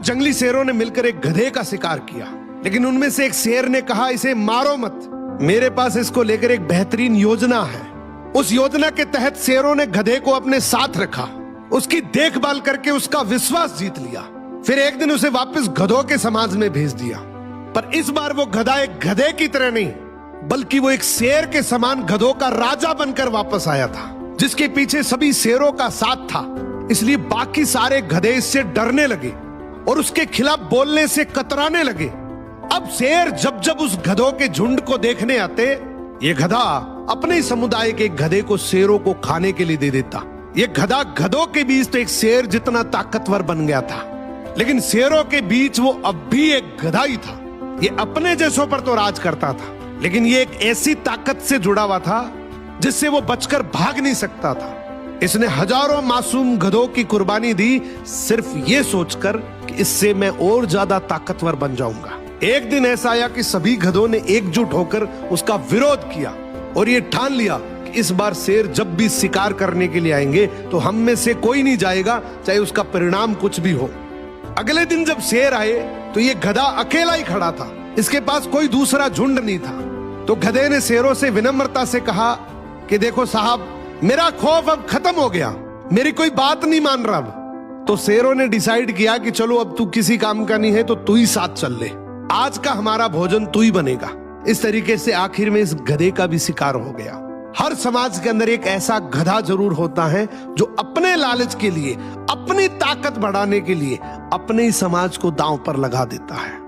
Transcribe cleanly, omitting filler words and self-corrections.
कुछ जंगली शेरों ने मिलकर एक गधे का शिकार किया, लेकिन उनमें से एक शेर ने कहा, इसे मारो मत, मेरे पास इसको लेकर एक बेहतरीन योजना है। उस योजना के तहत शेरों ने गधे को अपने साथ रखा, उसकी देखभाल करके उसका विश्वास जीत लिया। फिर एक दिन उसे वापस गधों के समाज में भेज दिया, पर इस बार वो गधा एक गधे की तरह नहीं, बल्कि वो एक शेर के समान गधों का राजा बनकर वापस आया था, जिसके पीछे सभी शेरों का साथ था। इसलिए बाकी सारे गधे इससे डरने लगे और उसके खिलाफ बोलने से कतराने लगे। अब शेर जब जब उस गधों के झुंड को देखने आते, ये गधा अपने समुदाय के गधे को शेरों को खाने के लिए दे देता। ये गधा गधों के बीच तो एक शेर जितना ताकतवर बन गया था, लेकिन शेरों के बीच वो अब भी एक गधा ही था। ये अपने जैसों पर तो राज करता था, लेकिन ये एक ऐसी ताकत से जुड़ा हुआ था जिससे वो बचकर भाग नहीं सकता था। इसने हजारों मासूम गधों की कुर्बानी दी, सिर्फ ये सोचकर कि इससे मैं और ज्यादा ताकतवर बन जाऊंगा। एक दिन ऐसा आया कि सभी गधों ने एकजुट होकर उसका विरोध किया और ये ठान लिया कि इस बार शेर जब भी शिकार करने के लिए आएंगे तो हम में से कोई नहीं जाएगा, चाहे उसका परिणाम कुछ भी हो। अगले दिन जब शेर आए तो ये गधा अकेला ही खड़ा था, इसके पास कोई दूसरा झुंड नहीं था। तो गधे ने शेरों से विनम्रता से कहा कि देखो साहब, मेरा खौफ अब खत्म हो गया, मेरी कोई बात नहीं मान रहा अब। तो शेरों ने डिसाइड किया कि चलो अब तू किसी काम का नहीं है तो तू ही साथ चल ले, आज का हमारा भोजन तू ही बनेगा। इस तरीके से आखिर में इस गधे का भी शिकार हो गया। हर समाज के अंदर एक ऐसा गधा जरूर होता है जो अपने लालच के लिए, अपनी ताकत बढ़ाने के लिए अपने ही समाज को दांव पर लगा देता है।